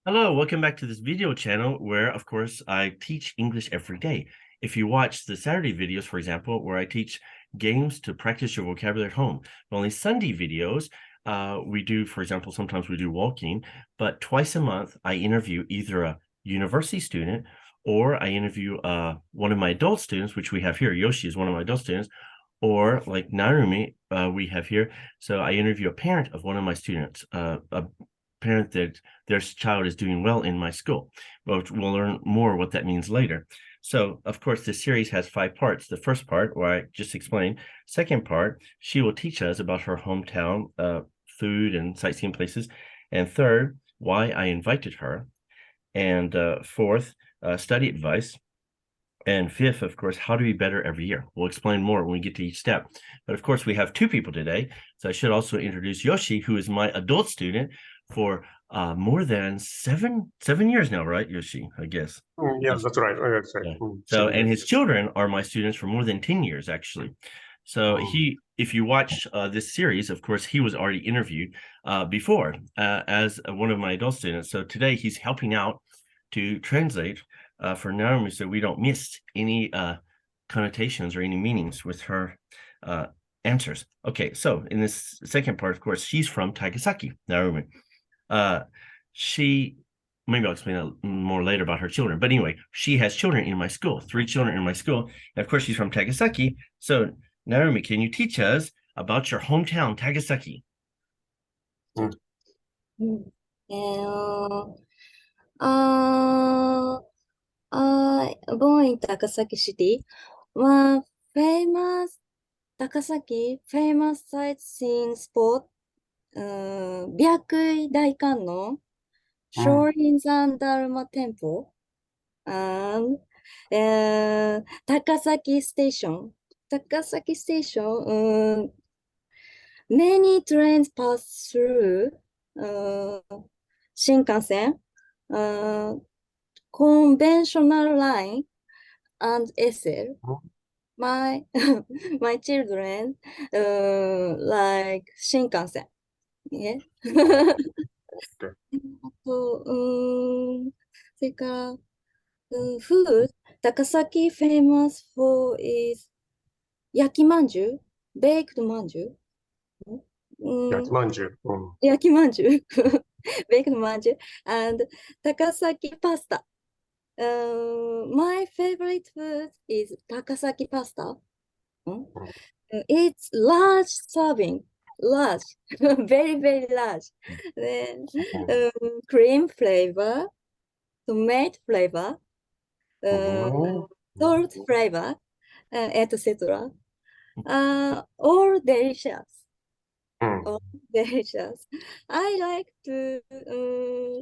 Hello, welcome back to this video channel where, of course, I teach English every day. If you watch the Saturday videos, for example, where I teach games to practice your vocabulary at home, but only Sunday videos, we do, for example, sometimes we do walking, but twice a month, I interview either a university student or I interview one of my adult students, which we have here. Yoshi is one of my adult students, or like Narumi, we have here. So I interview a parent of one of my students, a parent that their child is doing well in my school. But we'll learn more what that means later. So, of course, this series has 5 parts. The first part, where I just explained. Second part, she will teach us about her hometown, food and sightseeing places. And third, why I invited her. And fourth, study advice. And fifth, of course, how to be better every year. We'll explain more when we get to each step. But of course, we have 2 people today. So I should also introduce Yoshi, who is my adult student for more than seven years now, right, Yoshi? I guess. Yeah, that's right. That's right. Yeah. So, and his children are my students for more than 10 years, actually. So if you watch this series, of course, he was already interviewed before as one of my adult students. So today he's helping out to translate for Narumi so we don't miss any connotations or any meanings with her answers. Okay, so in this second part, of course, she's from Takasaki, Narumi. Maybe I'll explain more later about her children. But anyway, she has children in my school, 3 children in my school. And of course, she's from Takasaki. So Narumi, can you teach us about your hometown, Takasaki? Born in Takasaki City, one famous Takasaki famous sightseeing spot, Byakuei Daikan Shorinzan Dharma Temple, and Takasaki Station. Takasaki Station, many trains pass through Shinkansen, conventional line, and SL. My my children like Shinkansen. Yeah. それから、food, Takasaki famous for is 焼きまんじゅう baked まんじゅう焼きまんじゅう。焼きまんじゅう baked まんじゅう and Takasaki pasta. My favorite food is Takasaki pasta. It's large serving, large, very, very large. Then cream flavor, tomato flavor, salt flavor, etc. All delicious. All delicious. I like to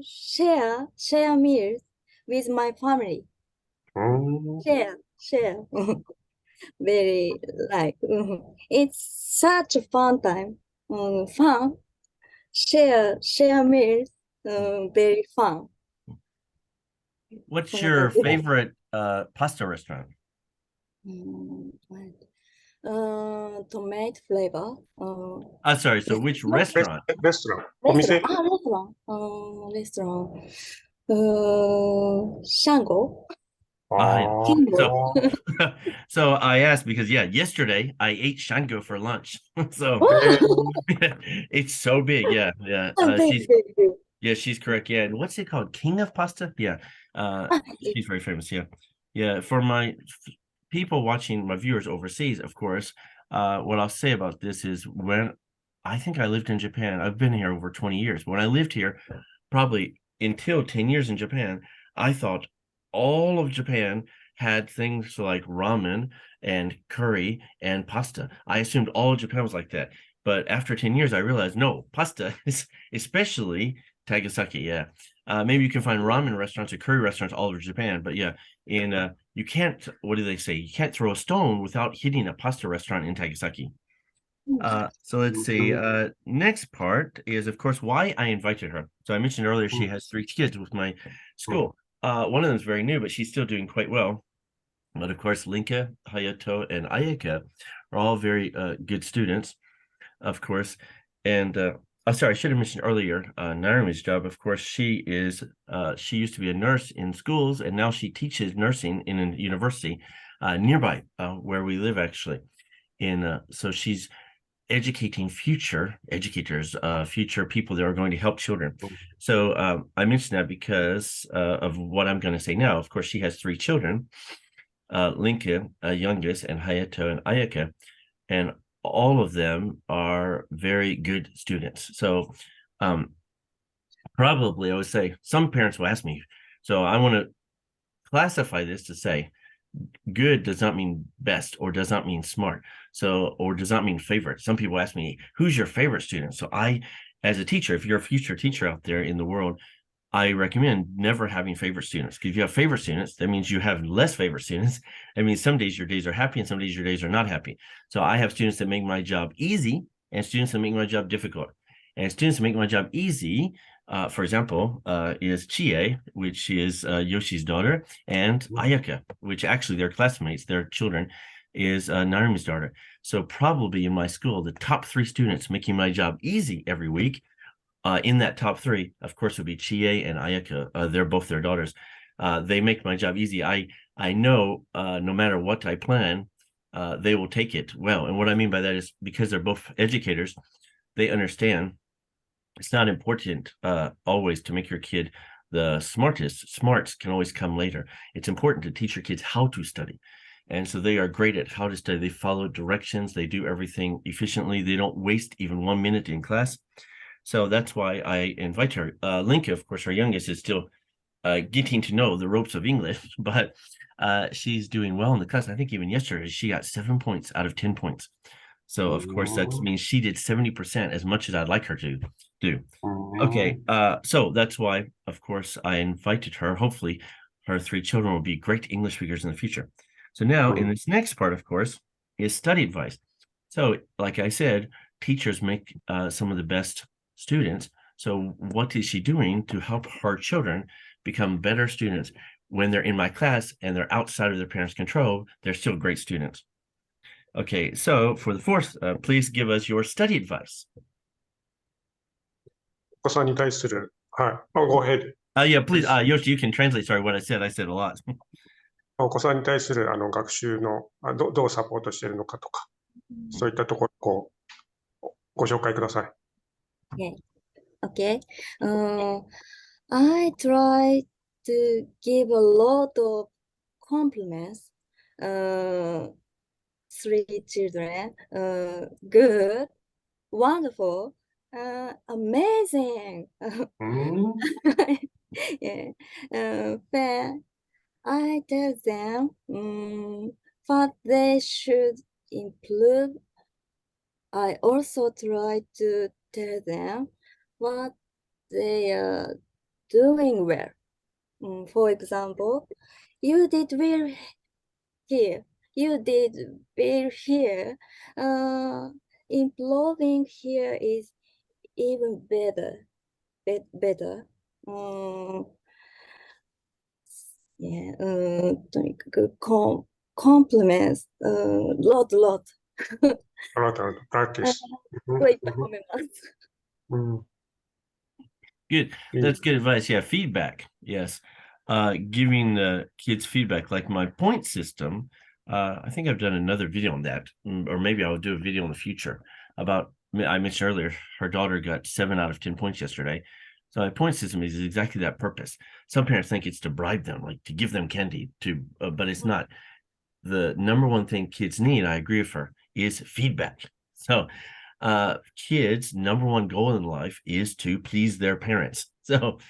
share meals with my family. Share. Very like it's such a fun time. Fun. Share meals. Very fun. What's your favorite pasta restaurant? Tomato flavor. Sorry, so which restaurant? Restaurant. Restaurant. Shango. So I asked because yesterday I ate Shango for lunch. So it's so big. She's correct. Yeah, and what's it called? King of Pasta? Yeah. She's very famous. Yeah. For my people watching, my viewers overseas, of course, what I'll say about this is when I think I lived in Japan, I've been here over 20 years. When I lived here, probably until 10 years in Japan, I thought all of Japan had things like ramen and curry and pasta. I assumed all of Japan was like that. But after 10 years, I realized, no, pasta is especially Takasaki, maybe you can find ramen restaurants or curry restaurants all over Japan, but you can't, what do they say? You can't throw a stone without hitting a pasta restaurant in Takasaki. So let's see. Next part is, of course, why I invited her. So I mentioned earlier she has 3 kids with my school. One of them is very new, but she's still doing quite well. But of course, Linka, Hayato, and Ayaka are all very good students, of course. And sorry, I should have mentioned earlier, Narumi's job, of course, she used to be a nurse in schools, and now she teaches nursing in a university nearby where we live, actually. So she's educating future educators, future people that are going to help children. So I mentioned that because of what I'm going to say now. Of course, she has 3 children, Linka, youngest, and Hayato and Ayaka, and all of them are very good students. So probably I would say some parents will ask me, so I want to classify this to say good does not mean best or does not mean smart, or does not mean favorite. Some people ask me, who's your favorite student? So I, as a teacher, if you're a future teacher out there in the world, I recommend never having favorite students, because if you have favorite students, that means you have less favorite students. I mean, some days your days are happy and some days your days are not happy. So I have students that make my job easy and students that make my job difficult. And students that make my job easy, for example, is Chie, which is Yoshi's daughter, and Ayaka, which actually they're classmates, their children, is Narumi's daughter. So probably in my school, the top 3 students making my job easy every week, in that top 3, of course, would be Chie and Ayaka. They're both their daughters. They make my job easy. I know no matter what I plan, they will take it well. And what I mean by that is because they're both educators, they understand it's not important always to make your kid the smartest. Smarts can always come later. It's important to teach your kids how to study. And so they are great at how to study. They follow directions. They do everything efficiently. They don't waste even 1 minute in class. So that's why I invite her. Linka, of course, our youngest, is still getting to know the ropes of English, but she's doing well in the class. I think even yesterday she got 7 points out of 10 points. So of course that means she did 70% as much as I'd like her to do. Okay, so that's why, of course, I invited her. Hopefully her 3 children will be great English speakers in the future. So now in this next part, of course, is study advice. So like I said, teachers make some of the best students. So what is she doing to help her children become better students? When they're in my class and they're outside of their parents' control, they're still great students. Okay, so for the 4th, please give us your study advice. お子さんに対する、はい。Go ahead. Yeah, please, Yoshi, you can translate. Sorry, what I said. I said a lot. お子さんに対する学習のどうサポートしているのかとか、そういったところをご紹介ください。Okay. I try to give a lot of compliments. 3 children. Good, wonderful, amazing. Yeah. Fair. I tell them what they should improve. I also try to tell them what they are doing well. For example, you did well here. You did well here. Improving here is even better. Better. Yeah. とにかくcompliments. Lot.あなたの practice. これいっぱい褒めます。Good. That's good advice. Yeah, feedback. Yes. Giving the kids feedback, like my point system. I think I've done another video on that, or maybe I'll do a video in the future about, I mentioned earlier, her daughter got 7 out of 10 points yesterday. So my point system is exactly that purpose. Some parents think it's to bribe them, like to give them candy, but it's not. The number one thing kids need, I agree with her, is feedback. So kids' number one goal in life is to please their parents. So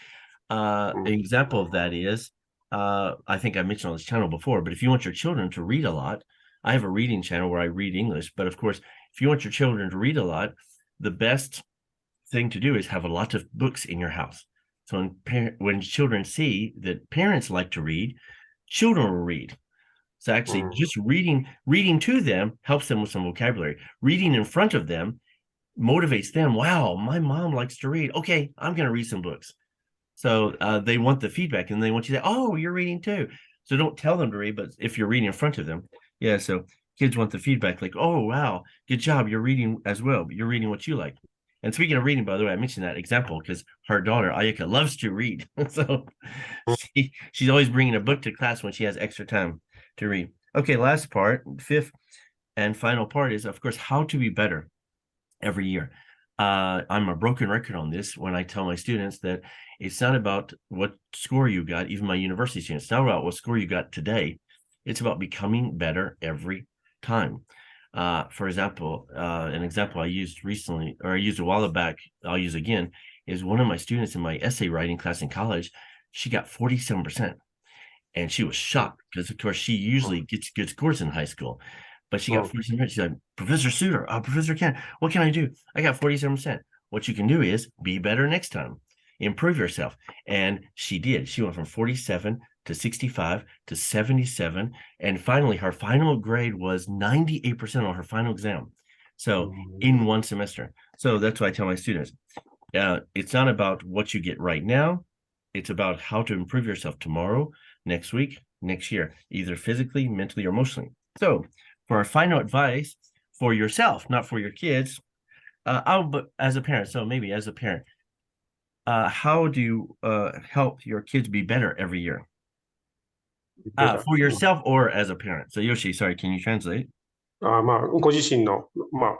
an example of that is, I think I mentioned on this channel before, but if you want your children to read a lot, I have a reading channel where I read English. But of course, if you want your children to read a lot, the best thing to do is have a lot of books in your house. So when children see that parents like to read, children will read. So actually just reading to them helps them with some vocabulary. Reading in front of them motivates them. Wow, my mom likes to read. Okay, I'm going to read some books. So they want the feedback, and they want you to say, oh, you're reading too. So don't tell them to read, but if you're reading in front of them, yeah, so kids want the feedback, like, oh, wow, good job, you're reading as well, but you're reading what you like. And speaking of reading, by the way, I mentioned that example because her daughter, Ayaka, loves to read. So she's always bringing a book to class when she has extra time to read. Okay, last part, fifth and final part is, of course, how to be better every year. I'm a broken record on this when I tell my students that it's not about what score you got, even my university students. It's not about what score you got today. It's about becoming better every time. For example, an example I used recently, or I used a while back, I'll use again, is one of my students in my essay writing class in college. She got 47%. And she was shocked because, of course, she usually gets good scores in high school. But she got 47%. She's like, Professor Suter, Professor Ken, what can I do? I got 47%. What you can do is be better next time. Improve yourself. And she did. She went from 47 to 65 to 77. And finally, her final grade was 98% on her final exam. So in one semester. So that's why I tell my students, it's not about what you get right now. It's about how to improve yourself tomorrow, next week, next year, either physically, mentally, or emotionally. So for our final advice for yourself, not for your kids, but as a parent, so maybe as a parent, how do you help your kids be better every year? For yourself or as a parent. So Yoshi, sorry, can you translate? まあ、ご自身の、まあ、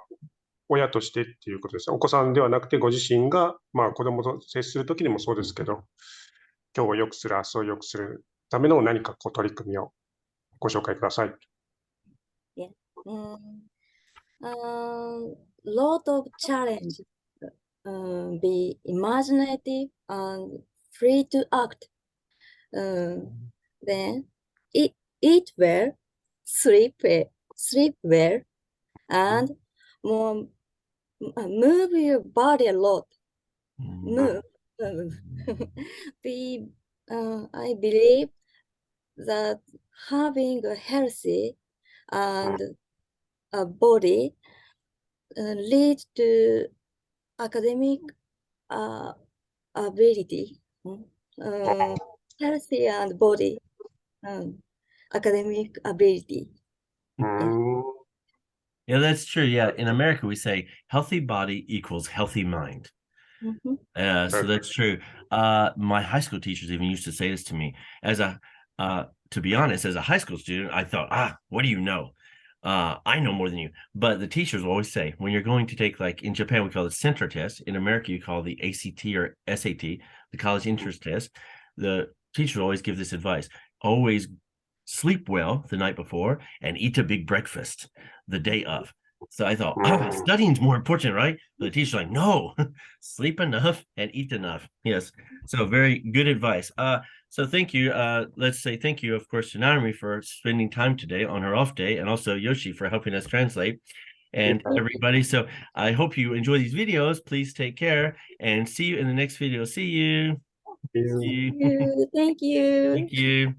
親としてっていうことです。お子さんではなくてご自身が、まあ、子供と接するときにもそうですけど、今日を良くする、明日を良くするための何かこう取り組みをご紹介ください。Yeah. Lot of challenge. Be imaginative and free to act. Then eat well, sleep well, and more move your body a lot. Move. I believe that having a healthy and a body lead to academic ability. Healthy and body, academic ability. Yeah, that's true. Yeah, in America we say healthy body equals healthy mind. So that's true. My high school teachers even used to say this to me. To be honest, as a high school student, I thought, what do you know? I know more than you. But the teachers will always say, when you're going to take, like in Japan, we call it center test. In America, you call the ACT or SAT, the college entrance test. The teachers always give this advice. Always sleep well the night before and eat a big breakfast the day of. So I thought, studying's more important, right? But the teacher's like, no, sleep enough and eat enough. Yes. So very good advice. So thank you. Let's say thank you, of course, to Narumi for spending time today on her off day, and also Yoshi for helping us translate, and everybody. So I hope you enjoy these videos. Please take care and see you in the next video. See you. Thank you. Thank you.